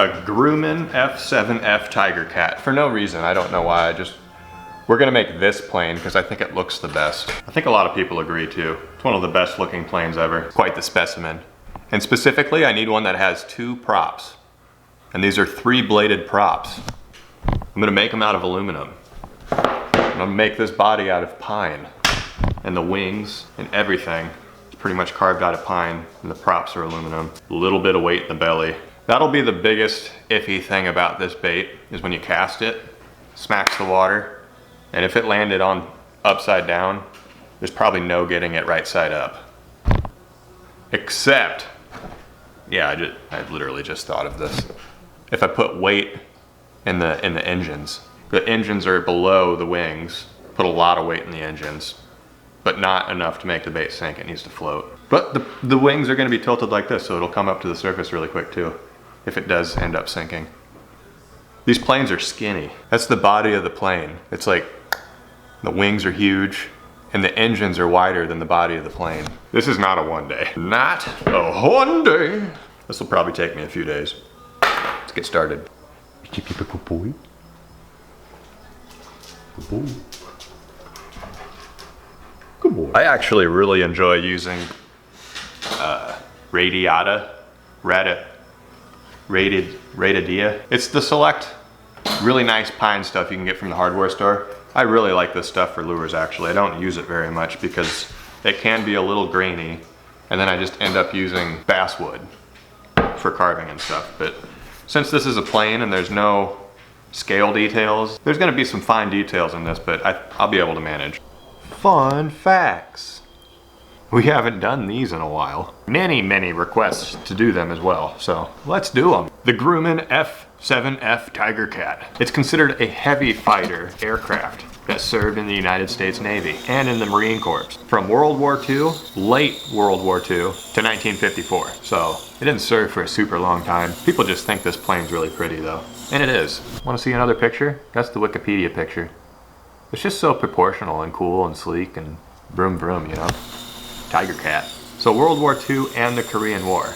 A Grumman F7F Tiger Cat. For no reason, I don't know why, we're gonna make this plane because I think it looks the best. I think a lot of people agree too. It's one of the best looking planes ever. Quite the specimen. And specifically, I need one that has 2 props. And these are 3-bladed props. I'm gonna make them out of aluminum. I'm gonna make this body out of pine. And the wings and everything is pretty much carved out of pine, and the props are aluminum. A little bit of weight in the belly. That'll be the biggest iffy thing about this bait, is when you cast it, smacks the water, and if it landed on upside down, there's probably no getting it right side up. Except, yeah, I literally just thought of this. If I put weight in the engines are below the wings, put a lot of weight in the engines, but not enough to make the bait sink. It needs to float. But the wings are gonna be tilted like this, so it'll come up to the surface really quick too, if it does end up sinking. These planes are skinny. That's the body of the plane. It's like the wings are huge and the engines are wider than the body of the plane. This is not a one day. Not a one day. This will probably take me a few days. Let's get started. Good boy. Good boy. Good boy. I actually really enjoy using Radidia. It's the select really nice pine stuff you can get from the hardware store. I really like this stuff for lures actually. I don't use it very much because it can be a little grainy, and then I just end up using basswood for carving and stuff. But since this is a plane and there's no scale details, there's gonna be some fine details in this, but I'll be able to manage. Fun facts. We haven't done these in a while. Many requests to do them as well, so let's do them. The Grumman F7F Tiger Cat. It's considered a heavy fighter aircraft that served in the United States Navy and in the Marine Corps from World War II, late World War II, to 1954. So it didn't serve for a super long time. People just think this plane's really pretty though. And it is. Want to see another picture? That's the Wikipedia picture. It's just so proportional and cool and sleek and vroom vroom, you know? Tiger Cat. So World War II and the Korean War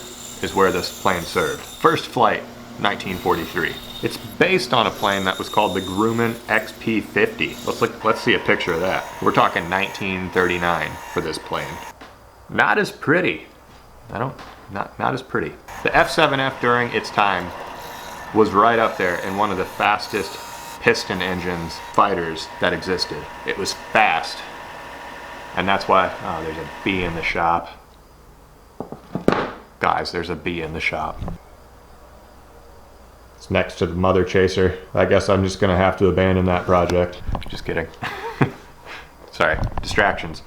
is where this plane served. First flight, 1943. It's based on a plane that was called the Grumman XP-50. Let's see a picture of that. We're talking 1939 for this plane. Not as pretty. Not as pretty. The F7F during its time was right up there in one of the fastest piston engines fighters that existed. It was fast. And that's why, oh, there's a bee in the shop. Guys, there's a bee in the shop. It's next to the Mother Chaser. I guess I'm just gonna have to abandon that project. Just kidding. Sorry, distractions.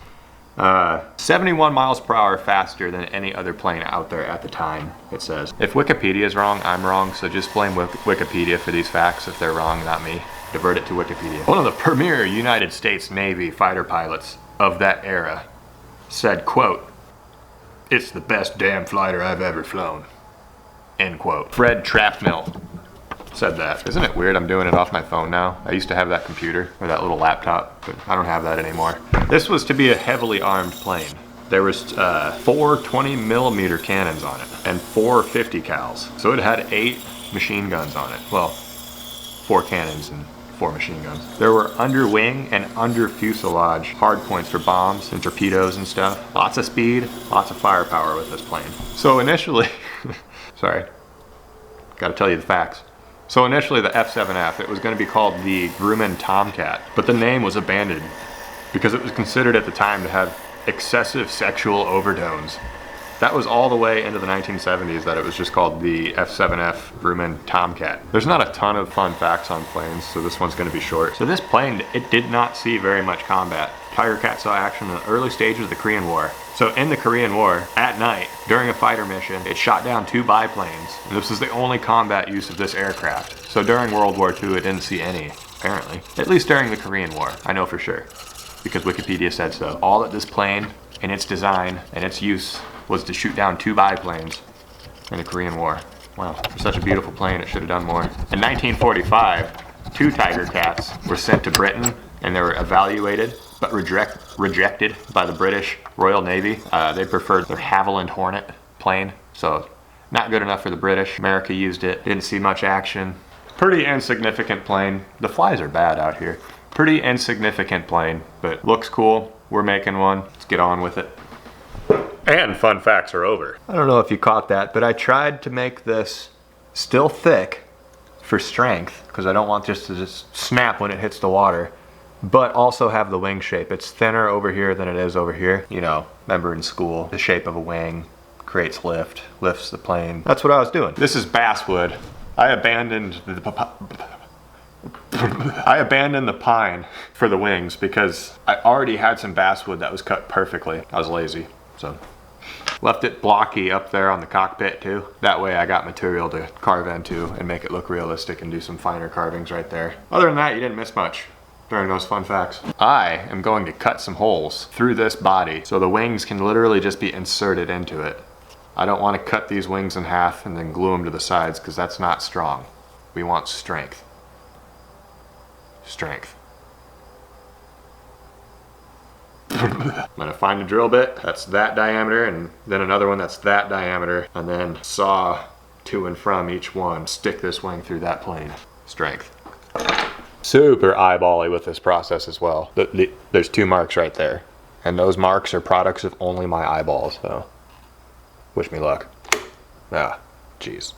71 miles per hour faster than any other plane out there at the time, it says. If Wikipedia is wrong, I'm wrong, so just blame Wikipedia for these facts if they're wrong, not me. Divert it to Wikipedia. One of the premier United States Navy fighter pilots of that era said, quote, "It's the best damn fighter I've ever flown," end quote. Fred Trapmill said that. Isn't it weird I'm doing it off my phone now? I used to have that computer, or that little laptop, but I don't have that anymore. This was to be a heavily armed plane. There was 4 20mm cannons on it, and 4 50 cals. So it had 8 machine guns on it. Well, 4 cannons and 4 machine guns. There were under wing and under fuselage hard points for bombs and torpedoes and stuff. Lots of speed, lots of firepower with this plane. So initially, sorry, gotta tell you the facts. So initially the F7F, it was gonna be called the Grumman Tomcat, but the name was abandoned because it was considered at the time to have excessive sexual overtones. That was all the way into the 1970s that it was just called the F7F Grumman Tomcat. There's not a ton of fun facts on planes, so this one's gonna be short. So this plane, it did not see very much combat. Tiger Cat saw action in the early stages of the Korean War. So in the Korean War, at night, during a fighter mission, it shot down 2 biplanes. And this was the only combat use of this aircraft. So during World War II, it didn't see any, apparently. At least during the Korean War, I know for sure, because Wikipedia said so. All that this plane, and its design, and its use, was to shoot down 2 biplanes in the Korean War. Wow, for such a beautiful plane, it should have done more. In 1945, 2 Tiger Cats were sent to Britain, and they were evaluated, but rejected by the British Royal Navy. They preferred their Havilland Hornet plane, so Not good enough for the British. America used it, didn't see much action. Pretty insignificant plane. The flies are bad out here. Pretty insignificant plane, but looks cool. We're making one. Let's get on with it. And fun facts are over. I don't know if you caught that, but I tried to make this still thick for strength, because I don't want this to just snap when it hits the water, but also have the wing shape. It's thinner over here than it is over here. You know, remember in school, the shape of a wing creates lift, lifts the plane. That's what I was doing. This is basswood. I abandoned the pine for the wings because I already had some basswood that was cut perfectly. I was lazy, so left it blocky up there on the cockpit too. That way I got material to carve into and make it look realistic and do some finer carvings right there. Other than that, you didn't miss much during those fun facts. I am going to cut some holes through this body so the wings can literally just be inserted into it. I don't want to cut these wings in half and then glue them to the sides because that's not strong. We want strength. Strength. I'm gonna find a drill bit that's that diameter and then another one that's that diameter and then saw to and from each one. Stick this wing through that plane. Strength. Super eyeball-y with this process as well. There's 2 marks right there. And those marks are products of only my eyeballs, so wish me luck. Ah, jeez.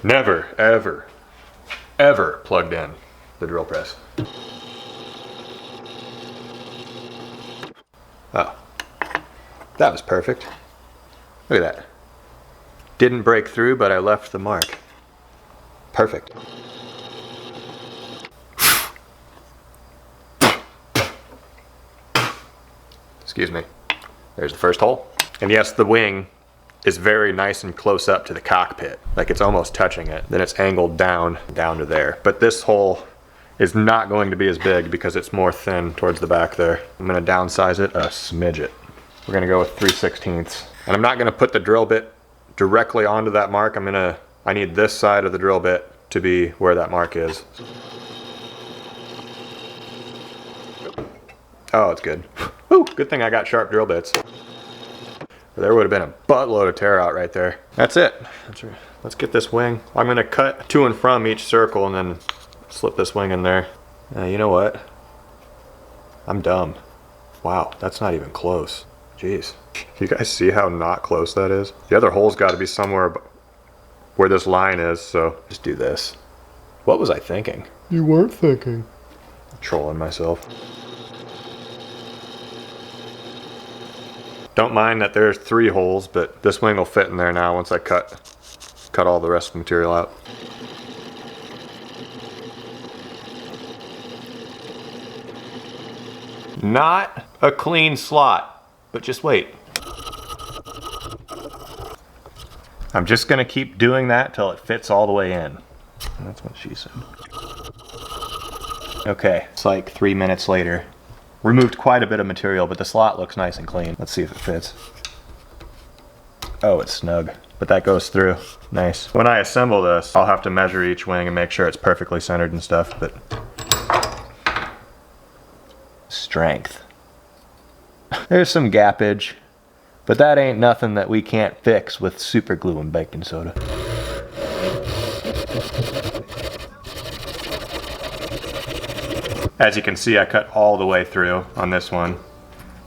Never, ever, ever plugged in the drill press. Oh, that was perfect. Look at that. Didn't break through, but I left the mark. Perfect. Excuse me. There's the first hole. And yes, the wing is very nice and close up to the cockpit. Like it's almost touching it. Then it's angled down to there. But this hole is not going to be as big because it's more thin towards the back there. I'm gonna downsize it a smidget. We're gonna go with 3/16. And I'm not gonna put the drill bit directly onto that mark. I need this side of the drill bit to be where that mark is. Oh, it's good. Whew, good thing I got sharp drill bits. There would have been a buttload of tear out right there. That's it. Let's get this wing. I'm gonna cut to and from each circle and then slip this wing in there. You know what? I'm dumb. Wow, that's not even close. Jeez. You guys see how not close that is? The other hole's got to be somewhere where this line is, so just do this. What was I thinking? You weren't thinking. I'm trolling myself. Don't mind that there's 3 holes, but this wing will fit in there now once I cut all the rest of the material out. Not a clean slot, but just wait. I'm just gonna keep doing that till it fits all the way in. That's what she said. Okay, it's like 3 minutes later. Removed quite a bit of material, but the slot looks nice and clean. Let's see if it fits. Oh, it's snug, but that goes through. Nice. When I assemble this, I'll have to measure each wing and make sure it's perfectly centered and stuff, but strength. There's some gappage, but that ain't nothing that we can't fix with super glue and baking soda. As you can see, I cut all the way through on this one.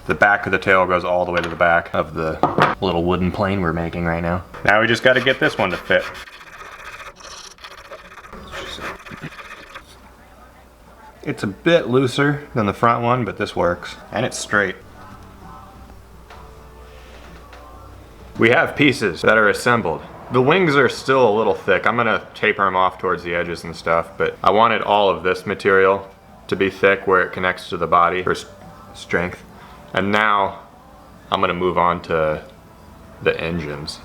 The back of the tail goes all the way to the back of the little wooden plane we're making right now. Now we just got to get this one to fit. It's a bit looser than the front one, but this works. And it's straight. We have pieces that are assembled. The wings are still a little thick. I'm gonna taper them off towards the edges and stuff, but I wanted all of this material to be thick where it connects to the body for strength. And now I'm gonna move on to the engines.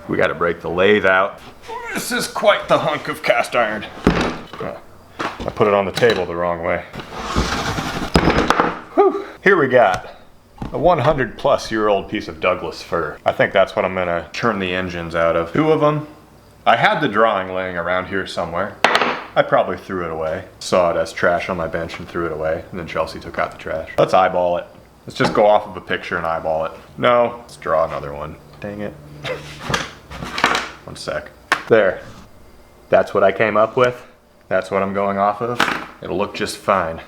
We gotta break the lathe out. This is quite the hunk of cast iron. I put it on the table the wrong way. Whew. Here we got a 100-plus-year-old piece of Douglas fir. I think that's what I'm gonna turn the engines out of. 2 of them. I had the drawing laying around here somewhere. I probably threw it away. Saw it as trash on my bench and threw it away, and then Chelsea took out the trash. Let's eyeball it. Let's just go off of a picture and eyeball it. No, let's draw another one. Dang it. One sec. There. That's what I came up with. That's what I'm going off of. It'll look just fine.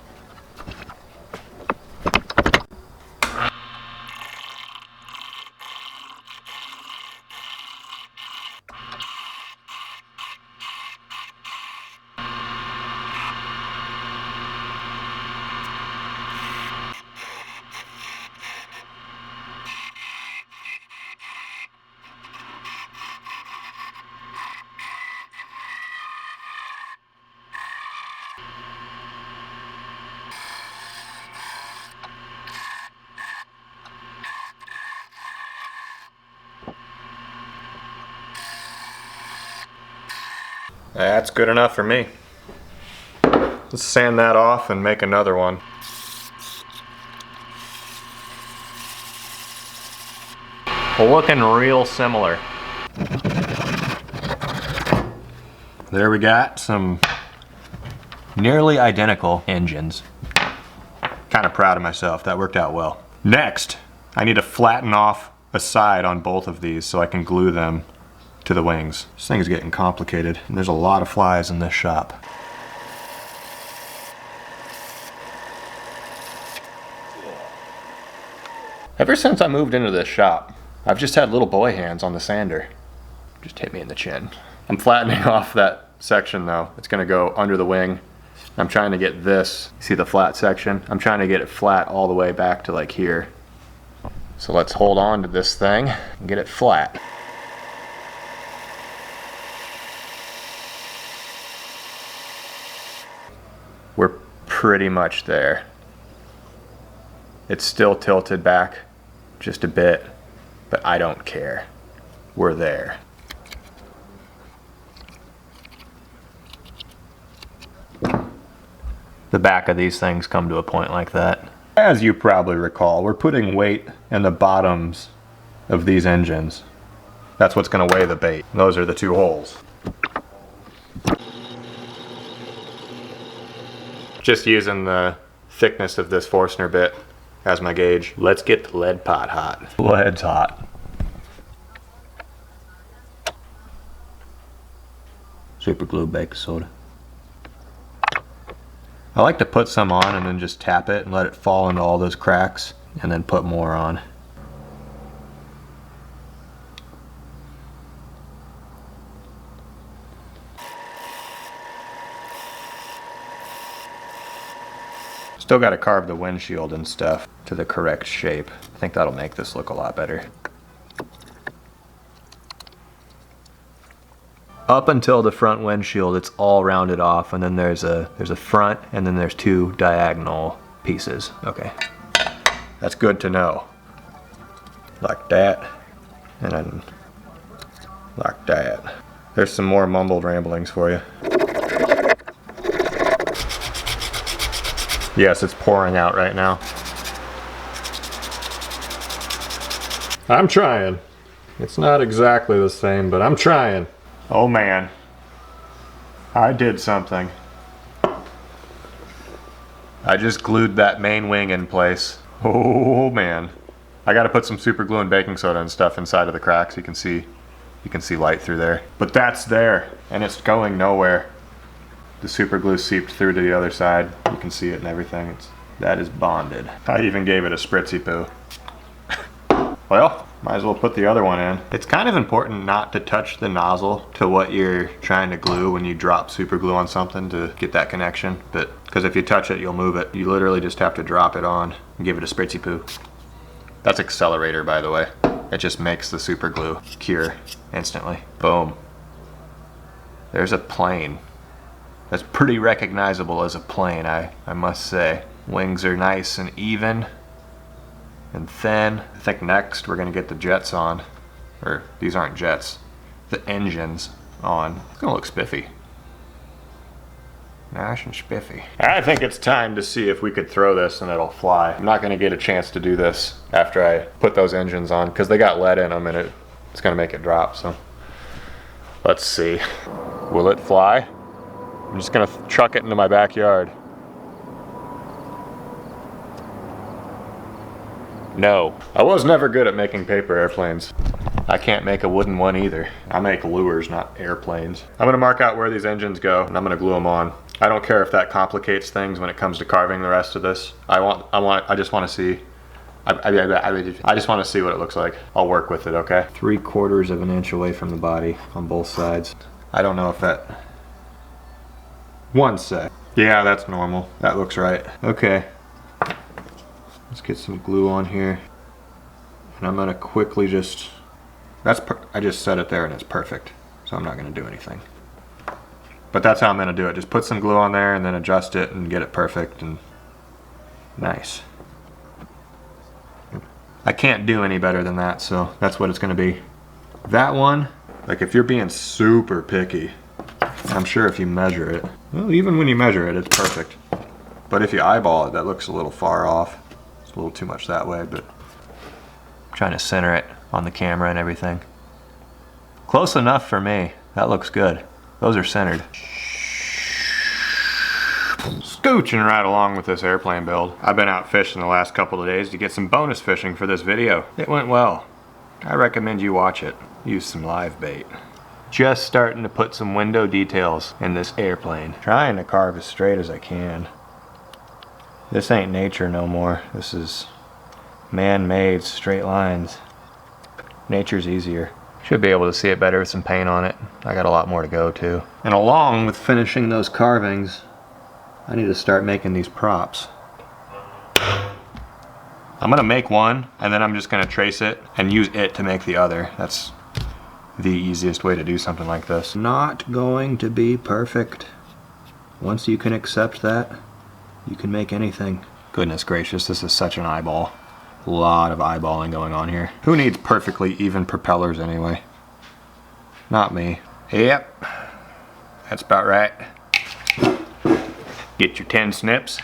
That's good enough for me. Let's sand that off and make another one. Looking real similar. There we got some nearly identical engines. Kind of proud of myself, that worked out well. Next, I need to flatten off a side on both of these so I can glue them to the wings. This thing's getting complicated, and there's a lot of flies in this shop. Ever since I moved into this shop, I've just had little boy hands on the sander. Just hit me in the chin. I'm flattening off that section though. It's gonna go under the wing. I'm trying to get this, see the flat section? I'm trying to get it flat all the way back to like here. So let's hold on to this thing and get it flat. We're pretty much there. It's still tilted back just a bit, but I don't care. We're there. The back of these things come to a point like that. As you probably recall, we're putting weight in the bottoms of these engines. That's what's going to weigh the bait. Those are the two holes. Just using the thickness of this Forstner bit as my gauge. Let's get the lead pot hot. Lead's hot. Super glue, baking soda. I like to put some on and then just tap it and let it fall into all those cracks and then put more on. Still got to carve the windshield and stuff to the correct shape. I think that'll make this look a lot better. Up until the front windshield, it's all rounded off, and then there's a front, and then there's two diagonal pieces. Okay, that's good to know. Like that, and then like that. There's some more mumbled ramblings for you. Yes, it's pouring out right now. I'm trying. It's not exactly the same, but I'm trying. Oh man, I did something. I just glued that main wing in place. Oh man. I gotta put some super glue and baking soda and stuff inside of the cracks. You can see light through there. But that's there, and it's going nowhere. The super glue seeped through to the other side. You can see it and everything. That is bonded. I even gave it a spritzy poo. Well, might as well put the other one in. It's kind of important not to touch the nozzle to what you're trying to glue when you drop super glue on something to get that connection. Because if you touch it, you'll move it. You literally just have to drop it on and give it a spritzy poo. That's accelerator, by the way. It just makes the super glue cure instantly. Boom. There's a plane. That's pretty recognizable as a plane, I must say. Wings are nice and even and thin. I think next we're gonna get the jets on. Or these aren't jets. The engines on. It's gonna look spiffy. Nice and spiffy. I think it's time to see if we could throw this and it'll fly. I'm not gonna get a chance to do this after I put those engines on because they got lead in them and it's gonna make it drop, so. Let's see. Will it fly? I'm just gonna chuck it into my backyard. No. I was never good at making paper airplanes. I can't make a wooden one either. I make lures, not airplanes. I'm gonna mark out where these engines go and I'm gonna glue them on. I don't care if that complicates things when it comes to carving the rest of this. I just want to see. I just want to see what it looks like. I'll work with it, okay? 3/4 of an inch away from the body on both sides. I don't know if that. 1 sec. Yeah, that's normal. That looks right. Okay. Let's get some glue on here. And I'm gonna quickly just. I just set it there and it's perfect. So I'm not gonna do anything. But that's how I'm gonna do it. Just put some glue on there and then adjust it and get it perfect and nice. I can't do any better than that, so that's what it's gonna be. That one, like if you're being super picky, I'm sure if you measure it, well, even when you measure it, it's perfect. But if you eyeball it, that looks a little far off. It's a little too much that way, but I'm trying to center it on the camera and everything. Close enough for me. That looks good. Those are centered. Scooching right along with this airplane build. I've been out fishing the last couple of days to get some bonus fishing for this video. It went well. I recommend you watch it. Use some live bait. Just starting to put some window details in this airplane. Trying to carve as straight as I can. This ain't nature no more. This is man-made straight lines. Nature's easier. Should be able to see it better with some paint on it. I got a lot more to go too. And along with finishing those carvings, I need to start making these props. I'm gonna make one and then I'm just gonna trace it and use it to make the other. That's the easiest way to do something like this. Not going to be perfect. Once you can accept that, you can make anything. Goodness gracious, this is such an eyeball. A lot of eyeballing going on here. Who needs perfectly even propellers anyway? Not me. Yep, that's about right. Get your 10 snips.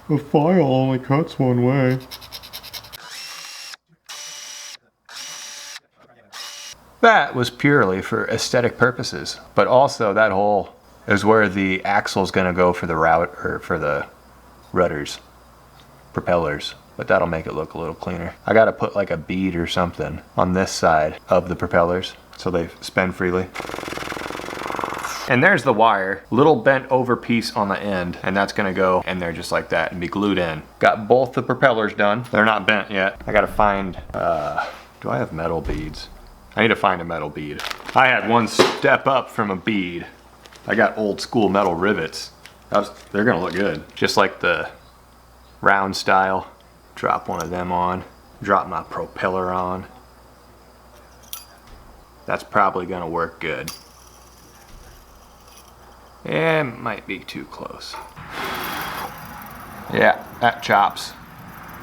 The file only cuts one way. That was purely for aesthetic purposes, but also that hole is where the axle's gonna go for the for the rudders, propellers. But that'll make it look a little cleaner. I gotta put like a bead or something on this side of the propellers so they spin freely. And there's the wire, little bent over piece on the end, and that's gonna go in there just like that and be glued in. Got both the propellers done. They're not bent yet. I gotta find, do I have metal beads? I need to find a metal bead. I had one step up from a bead. I got old school metal rivets. They're gonna look good. Just like the round style. Drop one of them on. Drop my propeller on. That's probably gonna work good. It might be too close. Yeah, that chops.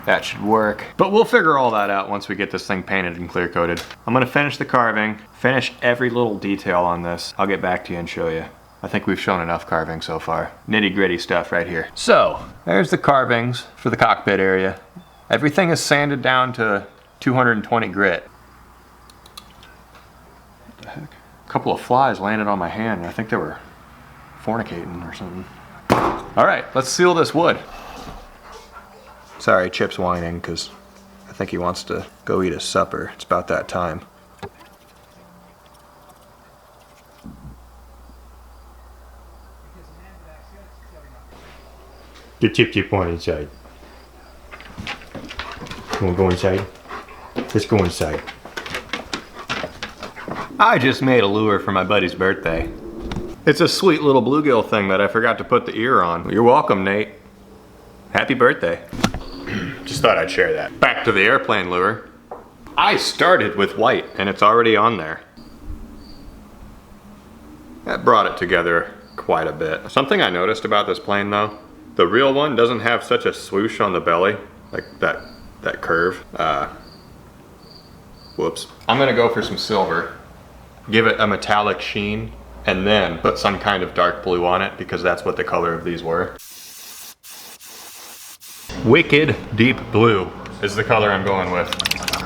That should work. But we'll figure all that out once we get this thing painted and clear coated. I'm gonna finish the carving, finish every little detail on this. I'll get back to you and show you. I think we've shown enough carving so far. Nitty gritty stuff right here. So, there's the carvings for the cockpit area. Everything is sanded down to 220 grit. What the heck? A couple of flies landed on my hand and I think they were fornicating or something. All right, let's seal this wood. Sorry, Chip's whining because I think he wants to go eat his supper. It's about that time. The Chip want inside. You wanna go inside? Let's go inside. I just made a lure for my buddy's birthday. It's a sweet little bluegill thing that I forgot to put the ear on. You're welcome, Nate. Happy birthday. Just thought I'd share that. Back to the airplane lure. I started with white and it's already on there. That brought it together quite a bit. Something I noticed about this plane though, the real one doesn't have such a swoosh on the belly, like that curve. Whoops. I'm gonna go for some silver, give it a metallic sheen, and then put some kind of dark blue on it because that's what the color of these were. Wicked deep blue is the color I'm going with.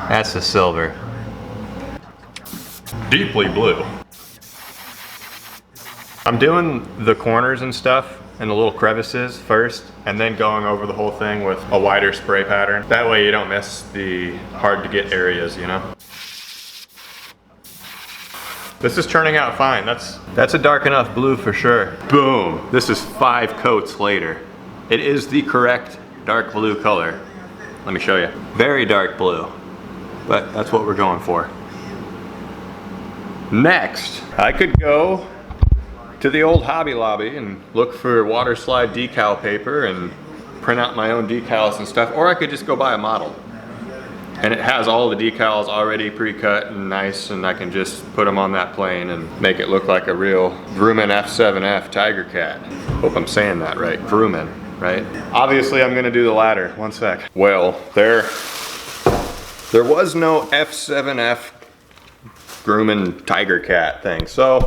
That's the silver. Deeply blue. I'm doing the corners and stuff and the little crevices first, and then going over the whole thing with a wider spray pattern. That way you don't miss the hard to get areas, you know? This is turning out fine. That's a dark enough blue for sure. Boom. This is 5 coats later. It is the correct dark blue color. Let me show you. Very dark blue, but that's what we're going for. Next, I could go to the old Hobby Lobby and look for water slide decal paper and print out my own decals and stuff, or I could just go buy a model. And it has all the decals already pre-cut and nice, and I can just put them on that plane and make it look like a real Vrooman F7F Tiger Cat. Hope I'm saying that right, Vrooman, right? Obviously I'm gonna do the latter, one sec. Well, there was no F7F Vrooman Tiger Cat thing, so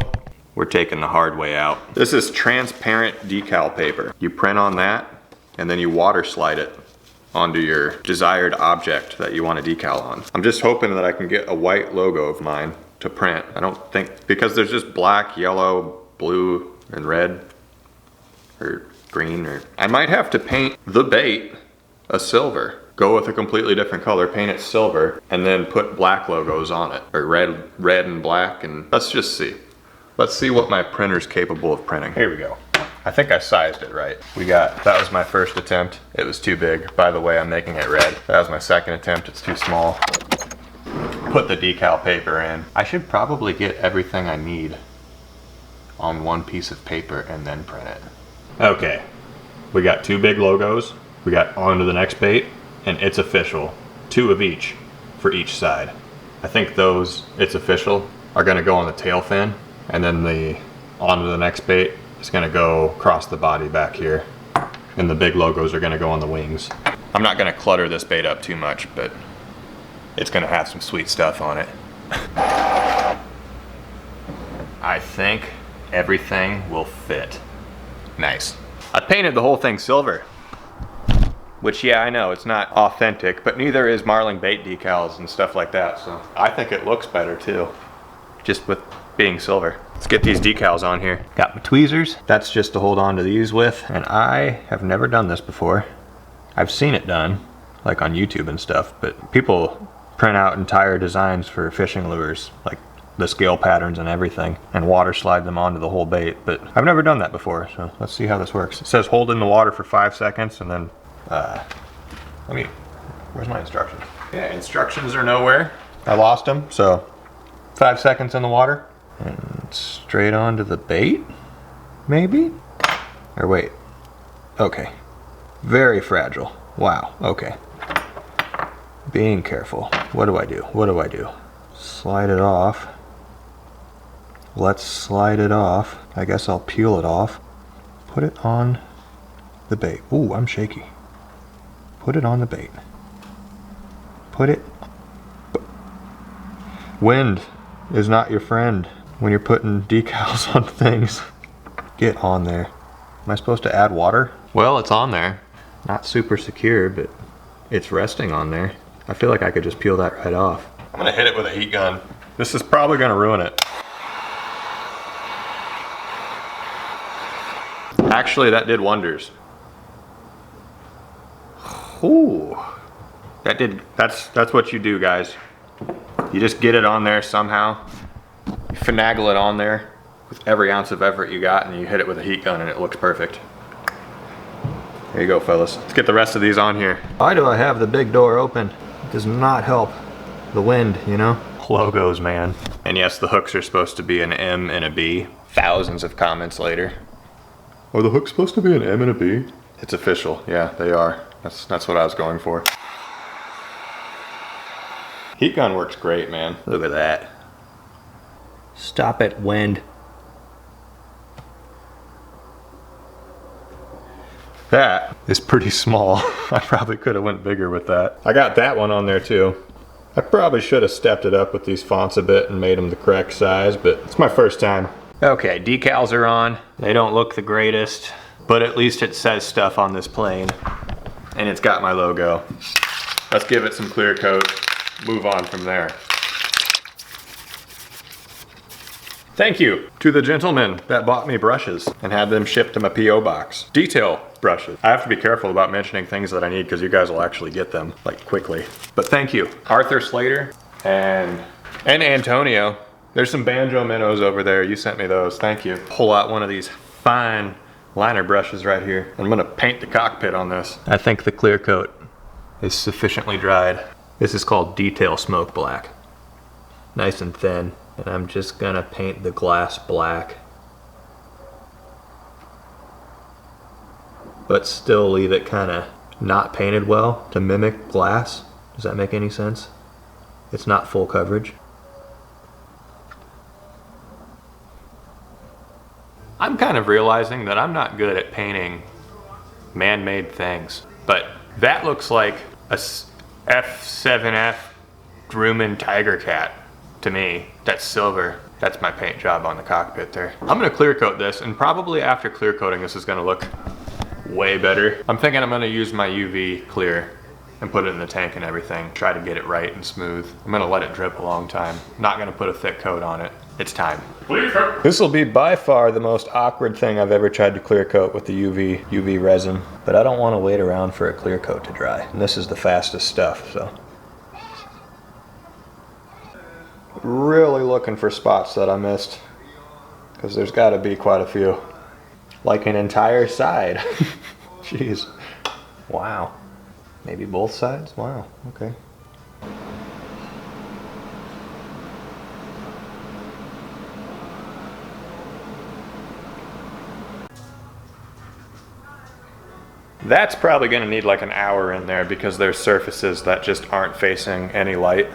we're taking the hard way out. This is transparent decal paper. You print on that, and then you water slide it onto your desired object that you want to decal on. I'm just hoping that I can get a white logo of mine to print. I don't think, because there's just black, yellow, blue, and red, or green, or I might have to paint the bait a silver. Go with a completely different color, paint it silver, and then put black logos on it, or red and black, and let's just see. Let's see what my printer's capable of printing. Here we go. I think I sized it right. That was my first attempt. It was too big. By the way, I'm making it red. That was my second attempt. It's too small. Put the decal paper in. I should probably get everything I need on one piece of paper and then print it. Okay, we got 2 big logos. We got onto the next bait, and it's official. 2 of each for each side. I think those, it's official, are gonna go on the tail fin, and then the onto the next bait is gonna go across the body back here, and the big logos are gonna go on the wings. I'm not gonna clutter this bait up too much, but it's gonna have some sweet stuff on it. I think everything will fit. Nice. I painted the whole thing silver, which, yeah, I know it's not authentic, but neither is Marling bait decals and stuff like that, so I think it looks better too, just with being silver. Let's get these decals on here. Got my tweezers. That's just to hold on to these with, and I have never done this before. I've seen it done, like on YouTube and stuff, but people print out entire designs for fishing lures, like the scale patterns and everything, and water slide them onto the whole bait, but I've never done that before, so let's see how this works. It says hold in the water for 5 seconds, and then, where's my instructions? Yeah, instructions are nowhere. I lost them, so 5 seconds in the water. And straight onto the bait, maybe? Or wait, okay. Very fragile, wow, okay. Being careful, what do I do? What do I do? Slide it off. Let's slide it off. I guess I'll peel it off. Put it on the bait. Ooh, I'm shaky. Put it on the bait. Put it. Wind is not your friend when you're putting decals on things. Get on there. Am I supposed to add water? Well, it's on there. Not super secure, but it's resting on there. I feel like I could just peel that right off. I'm gonna hit it with a heat gun. This is probably gonna ruin it. Actually, that did wonders. Ooh. That's what you do, guys. You just get it on there somehow. You finagle it on there with every ounce of effort you got, and you hit it with a heat gun and it looks perfect. There you go, fellas. Let's get the rest of these on here. Why do I have the big door open? It does not help the wind, you know? Logos, man. And yes, the hooks are supposed to be an M and a B. Thousands of comments later. Are the hooks supposed to be an M and a B? It's official, yeah, they are. That's what I was going for. Heat gun works great, man. Look at that. Stop it, wind. That is pretty small. I probably could have went bigger with that. I got that one on there too. I probably should have stepped it up with these fonts a bit and made them the correct size, but it's my first time. Okay, decals are on. They don't look the greatest, but at least it says stuff on this plane, and it's got my logo. Let's give it some clear coat, move on from there. Thank you to the gentleman that bought me brushes and had them shipped to my P.O. box. Detail brushes. I have to be careful about mentioning things that I need because you guys will actually get them like quickly. But thank you. Arthur Slater and Antonio. There's some banjo minnows over there. You sent me those. Thank you. Pull out one of these fine liner brushes right here. I'm gonna paint the cockpit on this. I think the clear coat is sufficiently dried. This is called Detail Smoke Black. Nice and thin. And I'm just gonna paint the glass black, but still leave it kinda not painted well to mimic glass. Does that make any sense? It's not full coverage. I'm kind of realizing that I'm not good at painting man-made things, but that looks like a F7F Grumman Tiger Cat to me. That's silver. That's my paint job on the cockpit there. I'm gonna clear coat this, and probably after clear coating this is gonna look way better. I'm thinking I'm gonna use my UV clear and put it in the tank and everything. Try to get it right and smooth. I'm gonna let it drip a long time. Not gonna put a thick coat on it. It's time. Clear coat. This will be by far the most awkward thing I've ever tried to clear coat with the UV resin, but I don't wanna wait around for a clear coat to dry. And this is the fastest stuff, so. Really looking for spots that I missed, because there's got to be quite a few, like an entire side. Jeez. Wow. Maybe both sides? Wow. Okay. That's probably going to need like an hour in there because there's surfaces that just aren't facing any light.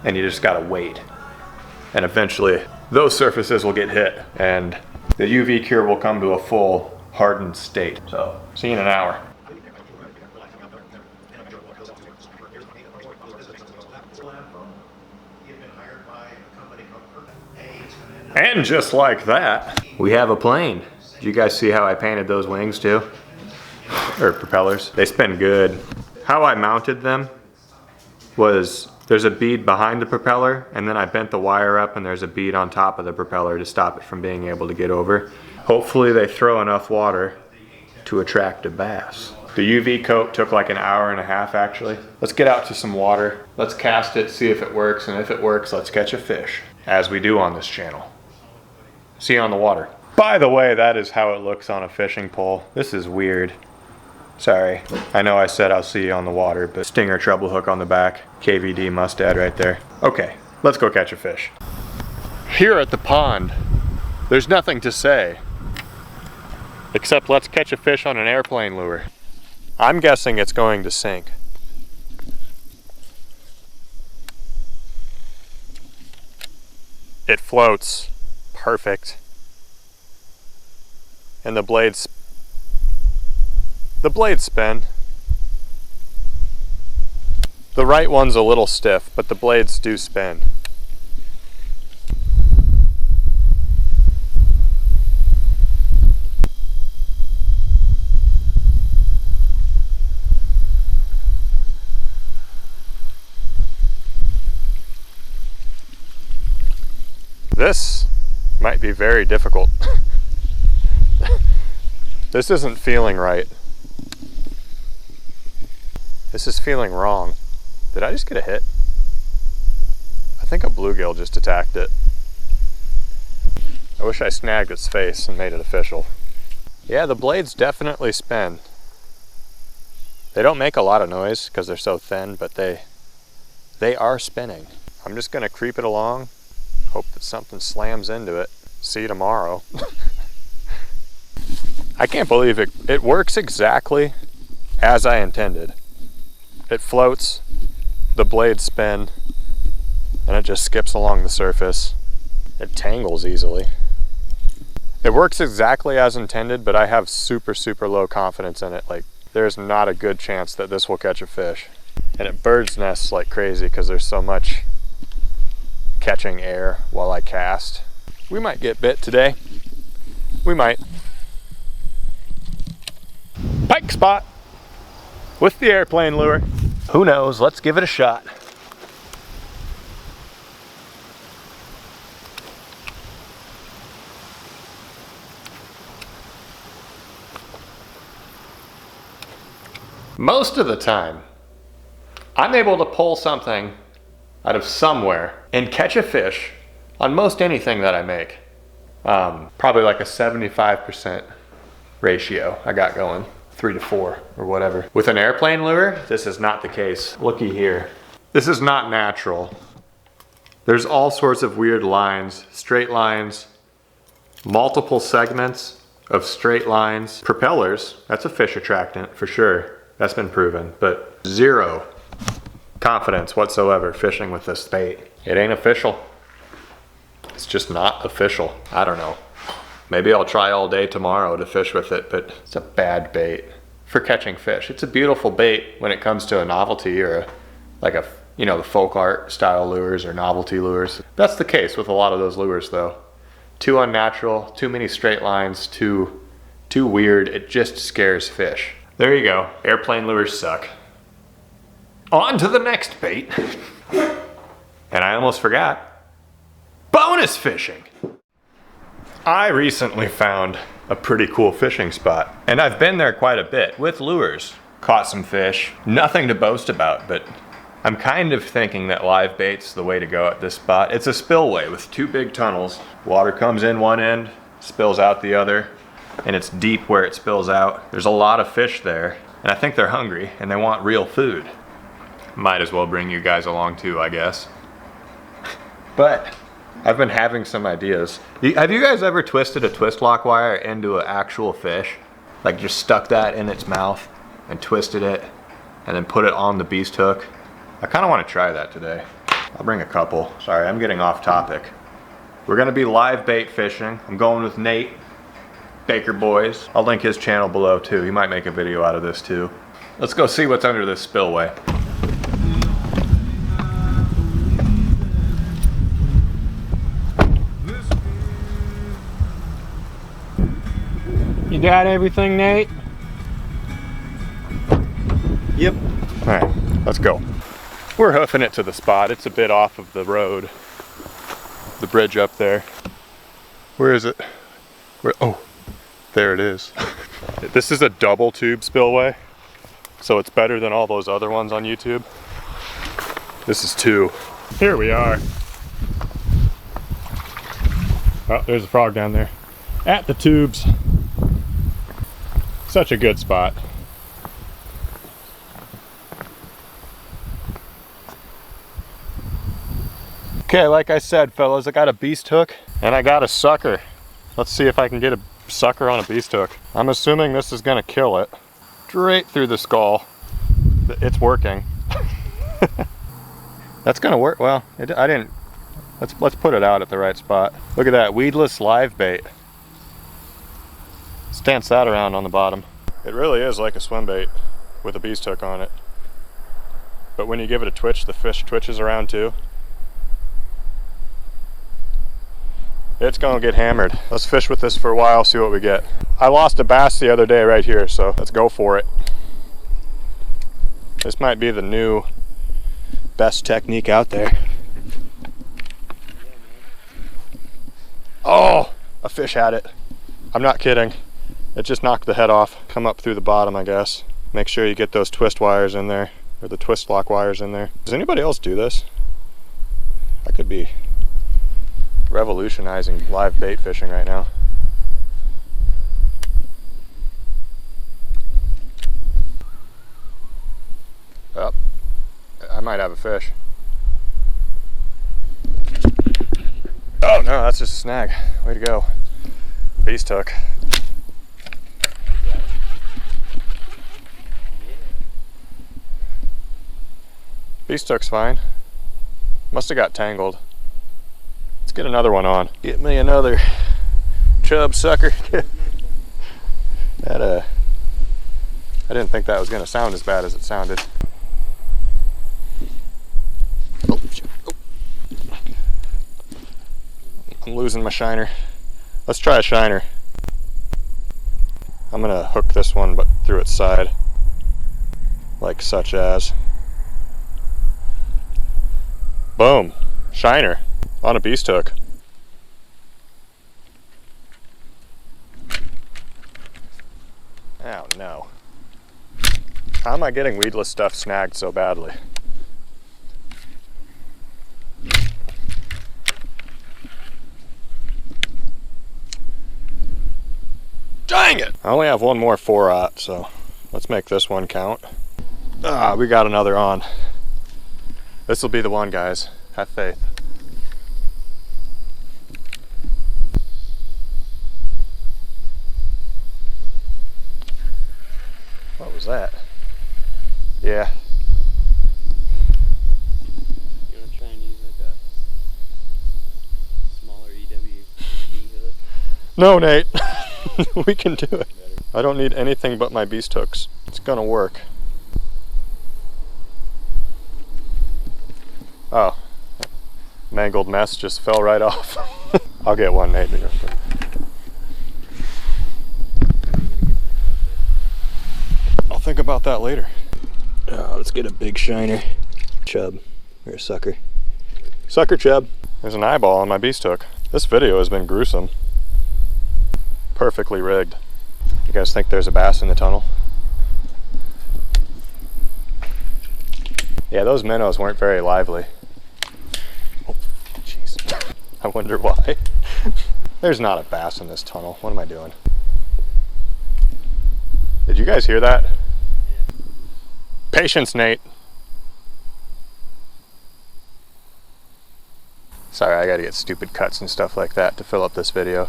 And you just gotta wait. And eventually, those surfaces will get hit and the UV cure will come to a full hardened state. So, see you in an hour. And just like that, we have a plane. Did you guys see how I painted those wings too? Or propellers? They spin good. How I mounted them was there's a bead behind the propeller, and then I bent the wire up and there's a bead on top of the propeller to stop it from being able to get over. Hopefully they throw enough water to attract a bass. The UV coat took like an hour and a half actually. Let's get out to some water. Let's cast it, see if it works, and if it works, let's catch a fish, as we do on this channel. See you on the water. By the way, that is how it looks on a fishing pole. This is weird. Sorry, I know I said I'll see you on the water, but stinger treble hook on the back, KVD mustad right there. Okay, let's go catch a fish. Here at the pond, there's nothing to say, except let's catch a fish on an airplane lure. I'm guessing it's going to sink. It floats, perfect. And the blades spin. The right one's a little stiff, but the blades do spin. This might be very difficult. This isn't feeling right. This is feeling wrong. Did I just get a hit? I think a bluegill just attacked it. I wish I snagged its face and made it official. Yeah, the blades definitely spin. They don't make a lot of noise because they're so thin, but they are spinning. I'm just gonna creep it along, hope that something slams into it. See you tomorrow. I can't believe it. It works exactly as I intended. It floats, the blades spin, and it just skips along the surface. It tangles easily. It works exactly as intended, but I have super, super low confidence in it. Like, there's not a good chance that this will catch a fish. And it bird's nests like crazy because there's so much catching air while I cast. We might get bit today. We might. Pike spot with the airplane lure. Who knows? Let's give it a shot. Most of the time, I'm able to pull something out of somewhere and catch a fish on most anything that I make. Probably like a 75% ratio I got going, 3 to 4 or whatever. With an airplane lure, this is not the case. Looky here. This is not natural. There's all sorts of weird lines, straight lines, multiple segments of straight lines. Propellers, that's a fish attractant for sure. That's been proven, but zero confidence whatsoever fishing with this bait. It ain't official. It's just not official. I don't know. Maybe I'll try all day tomorrow to fish with it, but it's a bad bait for catching fish. It's a beautiful bait when it comes to a novelty or the folk art style lures or novelty lures. That's the case with a lot of those lures though. Too unnatural, too many straight lines, too weird. It just scares fish. There you go. Airplane lures suck. On to the next bait. And I almost forgot. Bonus fishing. I recently found a pretty cool fishing spot, and I've been there quite a bit with lures. Caught some fish. Nothing to boast about, but I'm kind of thinking that live bait's the way to go at this spot. It's a spillway with 2 big tunnels. Water comes in one end, spills out the other, and it's deep where it spills out. There's a lot of fish there, and I think they're hungry and they want real food. Might as well bring you guys along too, I guess. But I've been having some ideas. Have you guys ever twisted a twist lock wire into an actual fish? Like just stuck that in its mouth and twisted it and then put it on the beast hook? I kind of want to try that today. I'll bring a couple. Sorry, I'm getting off topic. We're gonna be live bait fishing. I'm going with Nate, Baker Boys. I'll link his channel below too. He might make a video out of this too. Let's go see what's under this spillway. You got everything, Nate? Yep. All right, let's go. We're hoofing it to the spot. It's a bit off of the road. The bridge up there. Where is it? Oh, there it is. This is a double tube spillway, so it's better than all those other ones on YouTube. This is 2. Here we are. Oh, there's a frog down there. At the tubes. Such a good spot. Okay, like I said, fellas, I got a beast hook and I got a sucker. Let's see if I can get a sucker on a beast hook. I'm assuming this is gonna kill it. Straight through the skull. It's working. That's gonna work. Well, I didn't. Let's put it out at the right spot. Look at that, weedless live bait. Stance that around on the bottom. It really is like a swim bait with a beast hook on it. But when you give it a twitch, the fish twitches around too. It's gonna get hammered. Let's fish with this for a while, see what we get. I lost a bass the other day right here, so let's go for it. This might be the new best technique out there. Oh, a fish had it. I'm not kidding. It just knocked the head off. Come up through the bottom, I guess. Make sure you get those twist wires in there, or the twist lock wires in there. Does anybody else do this? I could be revolutionizing live bait fishing right now. Oh, I might have a fish. Oh no, that's just a snag. Way to go. Beast hook. Beast hook's fine. Must have got tangled. Let's get another one on. Get me another chub sucker. I didn't think that was gonna sound as bad as it sounded. Oh, shit. Oh. I'm losing my shiner. Let's try a shiner. I'm gonna hook this one but through its side, like such as. Boom, shiner on a beast hook. Oh no. How am I getting weedless stuff snagged so badly? Dang it! I only have one more 4-aught, so let's make this one count. Ah, we got another on. This will be the one, guys. Have faith. What was that? Yeah. You want to try and use like a smaller EWD hook? No, Nate. We can do it. I don't need anything but my beast hooks. It's gonna work. Oh. Mangled mess just fell right off. I'll get one, Nate. I'll think about that later. Let's get a big shiner. Chub. You're a sucker. Sucker chub. There's an eyeball on my beast hook. This video has been gruesome. Perfectly rigged. You guys think there's a bass in the tunnel? Yeah, those minnows weren't very lively. Oh, jeez. I wonder why. There's not a bass in this tunnel. What am I doing? Did you guys hear that? Yeah. Patience, Nate. Sorry, I gotta get stupid cuts and stuff like that to fill up this video.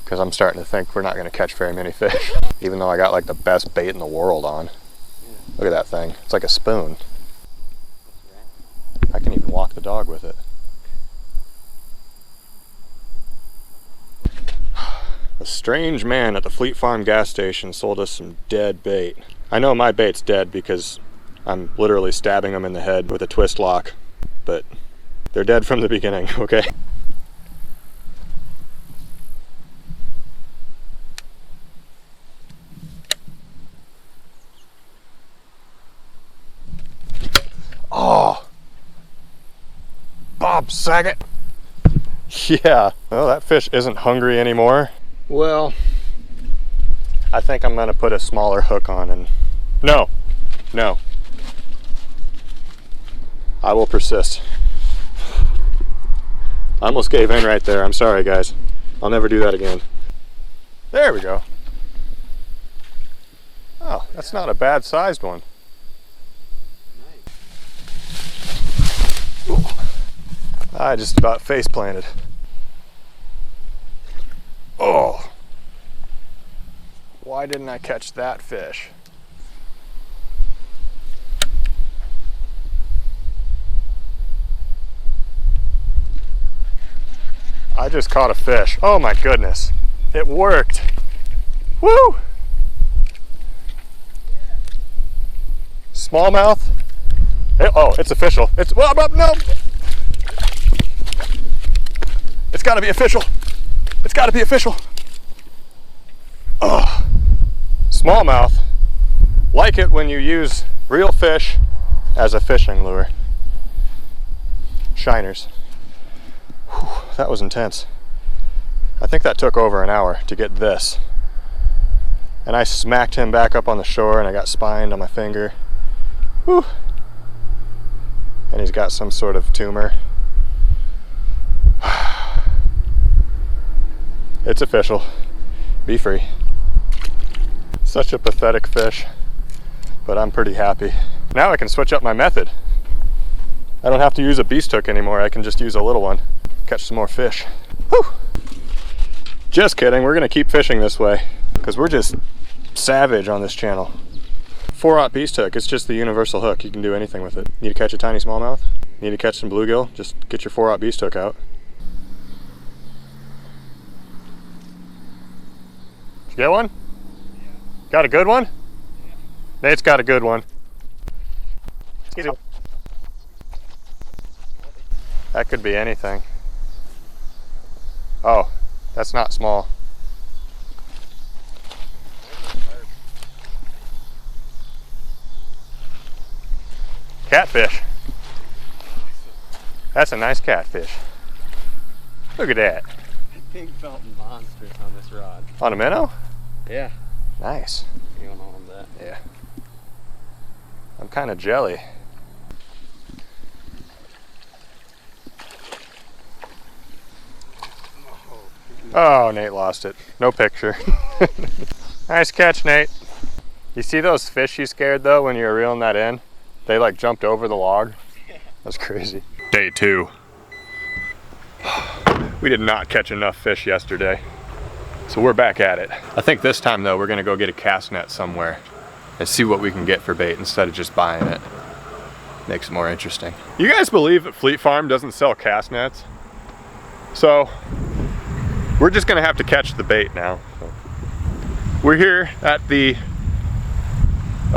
Because I'm starting to think we're not going to catch very many fish. Even though I got like the best bait in the world on. Yeah. Look at that thing. It's like a spoon. I can even walk the dog with it. A strange man at the Fleet Farm gas station sold us some dead bait. I know my bait's dead because I'm literally stabbing them in the head with a twist lock. But they're dead from the beginning, okay? Oh, Bob Saget. Yeah, well, that fish isn't hungry anymore. Well, I think I'm gonna put a smaller hook on and no. I will persist. I almost gave in right there. I'm sorry, guys. I'll never do that again. There we go. Oh, that's not a bad sized one. I just about face planted. Oh, why didn't I catch that fish? I just caught a fish. Oh my goodness, it worked. Woo! Smallmouth. Oh, it's official. It's, well, no. It's gotta be official. It's gotta be official. Oh, smallmouth. Like it when you use real fish as a fishing lure. Shiners. Whew, that was intense. I think that took over an hour to get this. And I smacked him back up on the shore and I got spined on my finger. Whew. And he's got some sort of tumor. It's official. Be free. Such a pathetic fish, but I'm pretty happy. Now I can switch up my method. I don't have to use a beast hook anymore. I can just use a little one. Catch some more fish. Whew. Just kidding. We're gonna keep fishing this way because we're just savage on this channel. 4-aught beast hook. It's just the universal hook. You can do anything with it. Need to catch a tiny smallmouth? Need to catch some bluegill? Just get your 4-aught beast hook out. Did you get one? Yeah. Got a good one? Yeah. Nate's got a good one. Excuse me. That could be anything. Oh, that's not small. Catfish. That's a nice catfish. Look at that. Big felt monsters on this rod. On a minnow? Yeah. Nice. You want all of that? Yeah. I'm kind of jelly. Oh, Nate lost it. No picture. Nice catch, Nate. You see those fish you scared though when you were reeling that in? They like jumped over the log. That's crazy. Day 2. We did not catch enough fish yesterday, so we're back at it. I think this time though, we're gonna go get a cast net somewhere and see what we can get for bait instead of just buying it. Makes it more interesting. You guys believe that Fleet Farm doesn't sell cast nets? So we're just gonna have to catch the bait now. We're here at a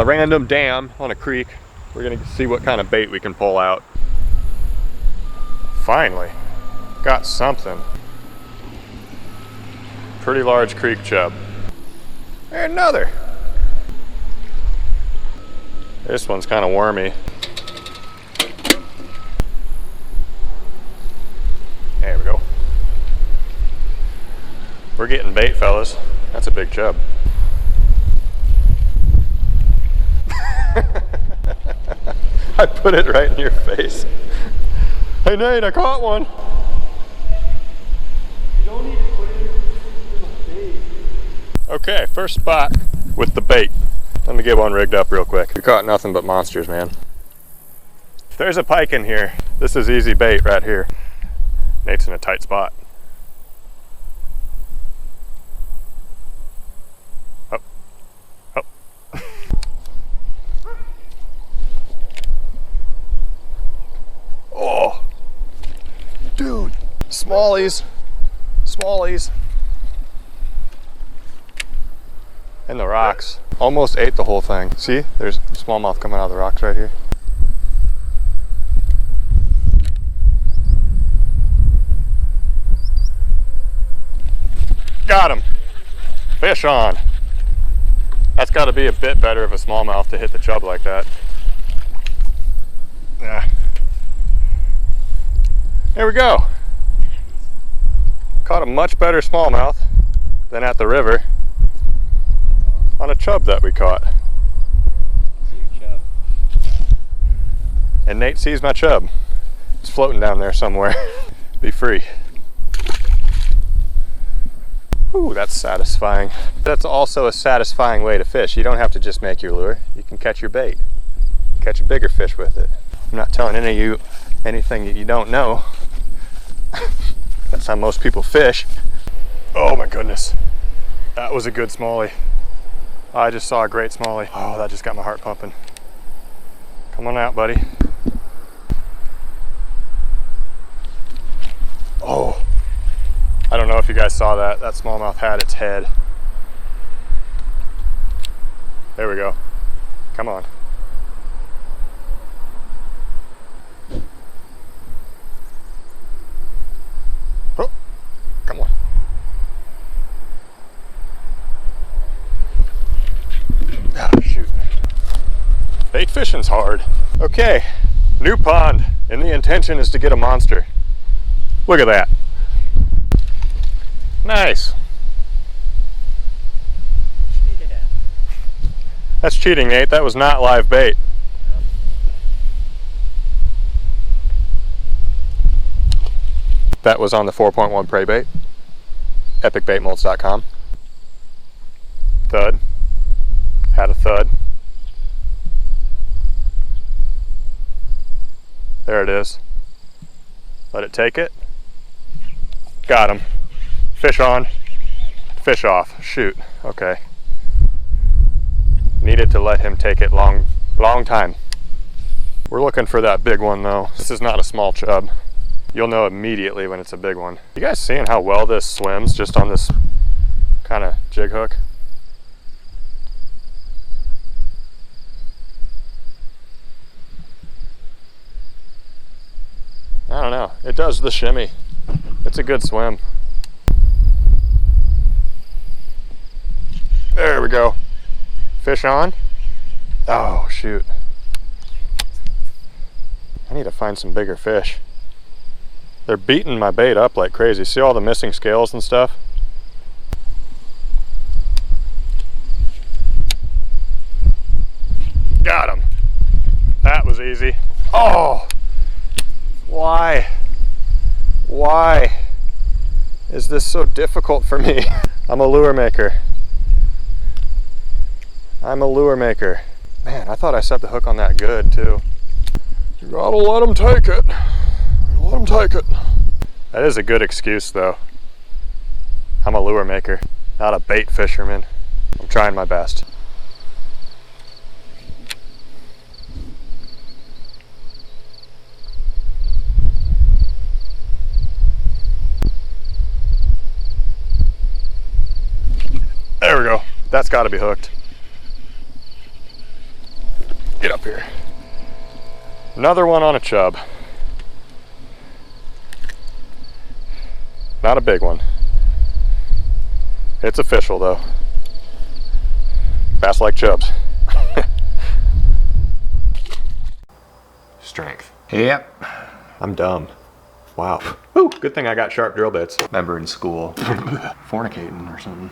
random dam on a creek. We're gonna see what kind of bait we can pull out. Finally, got something. Pretty large creek chub. And another. This one's kind of wormy. There we go. We're getting bait, fellas. That's a big chub. I put it right in your face. Hey Nate, I caught one. You don't need to put it in the bait. Okay, first spot with the bait. Let me get one rigged up real quick. We caught nothing but monsters, man. If there's a pike in here, this is easy bait right here. Nate's in a tight spot. Up, up. Oh, dude, smallies, smallies. And the rocks. Almost ate the whole thing. See, there's smallmouth coming out of the rocks right here. Got him. Fish on. That's got to be a bit better of a smallmouth to hit the chub like that. Yeah. There we go. Caught a much better smallmouth than at the river on a chub that we caught. See your chub. And Nate sees my chub. It's floating down there somewhere. Be free. Ooh, that's satisfying. That's also a satisfying way to fish. You don't have to just make your lure. You can catch your bait. Catch a bigger fish with it. I'm not telling any of you anything that you don't know. That's how most people fish. Oh my goodness. That was a good smallie. I just saw a great smallie. Oh, that just got my heart pumping. Come on out, buddy. Oh. I don't know if you guys saw that. That smallmouth had its head. There we go. Come on. Oh, come on. Ah, shoot. Bait fishing's hard. Okay, new pond, and the intention is to get a monster. Look at that. Nice. Yeah. That's cheating, Nate. That was not live bait. That was on the 4.1 prey bait. epicbaitmolts.com. Thud. Had a thud. There it is. Let it take it. Got him. Fish on, fish off. Shoot, okay. Needed to let him take it long time. We're looking for that big one though. This is not a small chub. You'll know immediately when it's a big one. You guys seeing how well this swims just on this kind of jig hook? I don't know, it does the shimmy. It's a good swim. There we go. Fish on. Oh, shoot. I need to find some bigger fish. They're beating my bait up like crazy. See all the missing scales and stuff? Got him. was easy. Oh! Why? Why is this so difficult for me? I'm a lure maker. I'm a lure maker. Man, I thought I set the hook on that good too. You gotta let them take it. Let them take it. That is a good excuse though. I'm a lure maker, not a bait fisherman. I'm trying my best. There we go. That's got to be hooked. Get up here. Another one on a chub. Not a big one. It's official though. Bass like chubs. Strength. Yep. I'm dumb. Wow. Ooh, good thing I got sharp drill bits. Remember in school, fornicating or something.